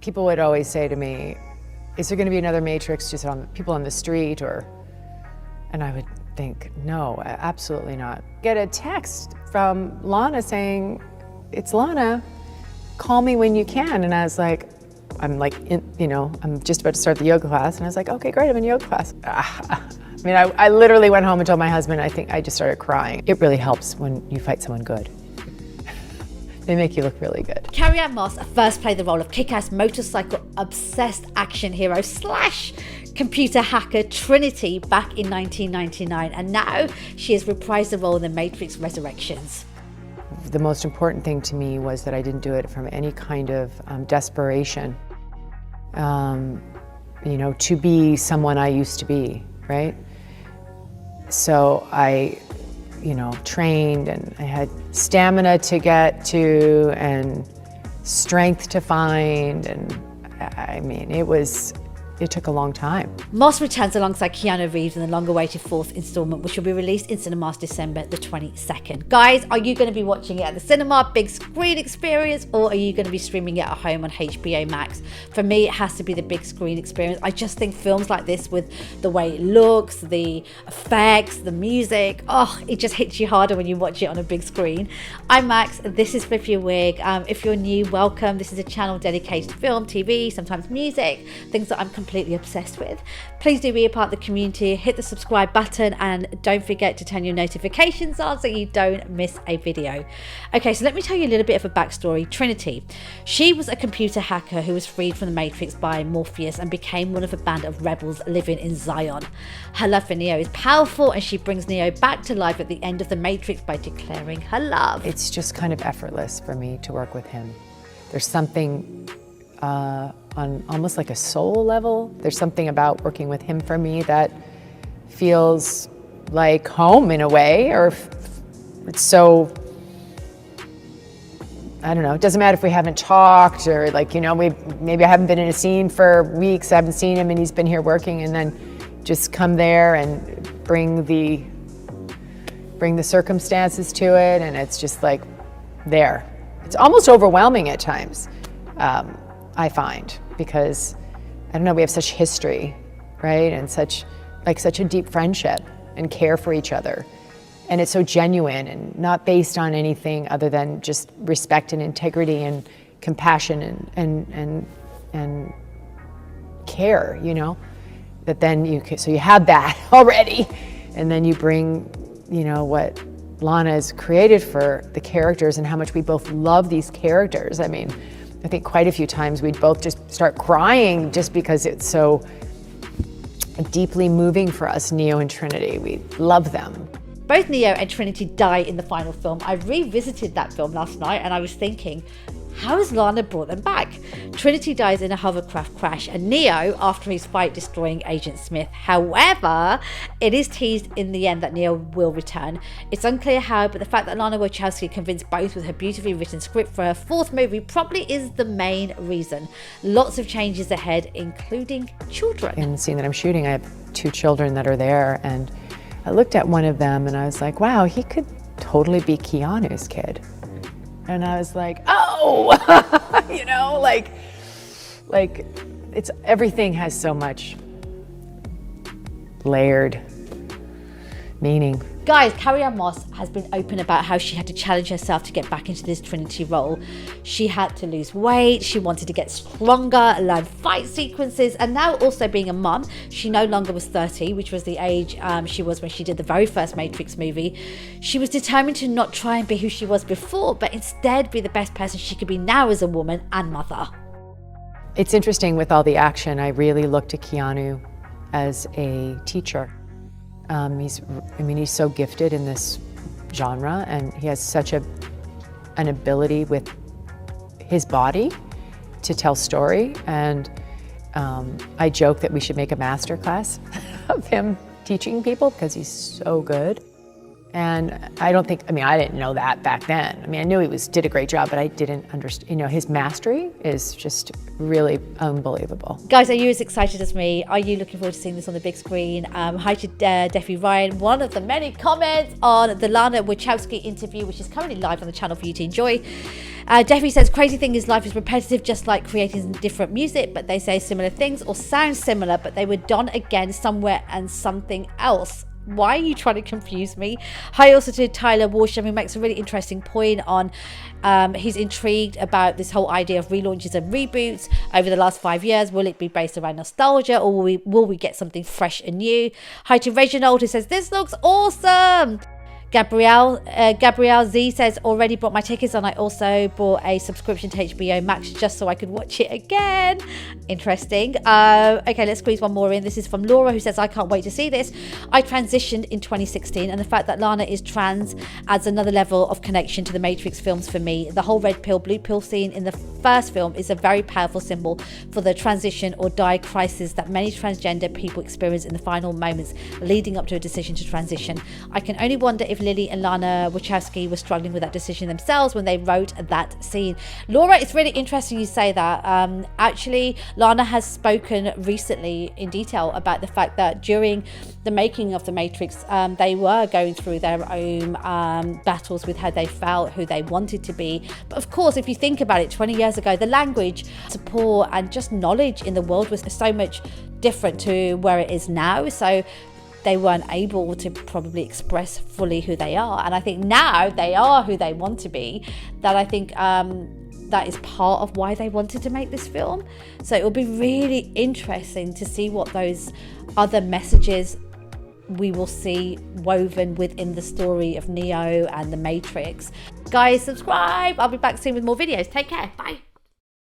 People would always say to me, is there going to be another Matrix just on people on the street and I would think, no, absolutely not. Get a text from Lana saying, it's Lana, call me when you can. And I was like, I'm just about to start the yoga class. And I was like, okay, great, I'm in yoga class. I literally went home and told my husband, I think I just started crying. It really helps when you fight someone good. They make you look really good. Carrie-Anne Moss first played the role of kick-ass motorcycle-obsessed action hero / computer hacker Trinity back in 1999, and now she has reprised the role in The Matrix Resurrections. The most important thing to me was that I didn't do it from any kind of desperation, to be someone I used to be, right? So I trained, and I had stamina to get to and strength to find, and it took a long time. Moss returns alongside Keanu Reeves in the long-awaited 4th installment, which will be released in cinemas December the 22nd. Guys, are you going to be watching it at the cinema, big screen experience, or are you going to be streaming it at home on HBO Max? For me, it has to be the big screen experience. I just think films like this, with the way it looks, the effects, the music, it just hits you harder when you watch it on a big screen. I'm Max, this is Flip Your Wig. If you're new, welcome. This is a channel dedicated to film, TV, sometimes music, things that I'm completely obsessed with. Please do be a part of the community, hit the subscribe button, and don't forget to turn your notifications on so you don't miss a video. Okay, so let me tell you a little bit of a backstory. Trinity, she was a computer hacker who was freed from the Matrix by Morpheus and became one of a band of rebels living in Zion. Her love for Neo is powerful, and she brings Neo back to life at the end of the Matrix by declaring her love. It's just kind of effortless for me to work with him. There's something on almost like a soul level. There's something about working with him for me that feels like home in a way, or it's so, I don't know, it doesn't matter if we haven't talked, or maybe I haven't been in a scene for weeks, I haven't seen him and he's been here working, and then just come there and bring the circumstances to it, and it's just like there. It's almost overwhelming at times. I find, because I don't know, we have such history, right? And such a deep friendship and care for each other. And it's so genuine and not based on anything other than just respect and integrity and compassion and care, that then you have that already. And then you bring, what Lana has created for the characters and how much we both love these characters. I think quite a few times we'd both just start crying just because it's so deeply moving for us, Neo and Trinity. We love them. Both Neo and Trinity die in the final film. I revisited that film last night and I was thinking, how has Lana brought them back? Trinity dies in a hovercraft crash, and Neo after his fight destroying Agent Smith. However, it is teased in the end that Neo will return. It's unclear how, but the fact that Lana Wachowski convinced both with her beautifully written script for her 4th movie probably is the main reason. Lots of changes ahead, including children. In the scene that I'm shooting, I have 2 children that are there, and I looked at one of them and I was like, wow, he could totally be Keanu's kid. And I was like, oh, it's everything has so much layered meaning. Guys, Carrie-Anne Moss has been open about how she had to challenge herself to get back into this Trinity role. She had to lose weight, she wanted to get stronger, learn fight sequences, and now also being a mum, she no longer was 30, which was the age she was when she did the very first Matrix movie. She was determined to not try and be who she was before, but instead be the best person she could be now as a woman and mother. It's interesting with all the action, I really look to Keanu as a teacher. He's so gifted in this genre, and he has such an ability with his body to tell story. And I joke that we should make a master class of him teaching people because he's so good. And I didn't know that back then. I knew he did a great job, but I didn't understand, his mastery is just really unbelievable. Guys, are you as excited as me? Are you looking forward to seeing this on the big screen? Hi to Deffy Ryan, one of the many comments on the Lana Wachowski interview, which is currently live on the channel for you to enjoy. Jeffrey says, crazy thing is life is repetitive, just like creating different music, but they say similar things or sound similar, but they were done again somewhere and something else. Why are you trying to confuse me? Hi also to Tyler Walsham, who makes a really interesting point on he's intrigued about this whole idea of relaunches and reboots over the last 5 years. Will it be based around nostalgia, or will we get something fresh and new? Hi to Reginald, who says this looks awesome. Gabrielle Z says, already bought my tickets, and I also bought a subscription to HBO Max just so I could watch it again. Interesting. Okay, let's squeeze one more in. This is from Laura, who says, I can't wait to see this. I transitioned in 2016, and the fact that Lana is trans adds another level of connection to the Matrix films for me. The whole red pill, blue pill scene in the first film is a very powerful symbol for the transition or die crisis that many transgender people experience in the final moments leading up to a decision to transition. I can only wonder if Lily and Lana Wachowski were struggling with that decision themselves when they wrote that scene. Laura, it's really interesting you say that. Actually, Lana has spoken recently in detail about the fact that during the making of The Matrix, they were going through their own battles with how they felt, who they wanted to be. But of course, if you think about it, 20 years ago, the language, support, and just knowledge in the world was so much different to where it is now. So they weren't able to probably express fully who they are. And I think now they are who they want to be. That I think that is part of why they wanted to make this film. So it will be really interesting to see what those other messages we will see woven within the story of Neo and the Matrix. Guys, subscribe. I'll be back soon with more videos. Take care. Bye.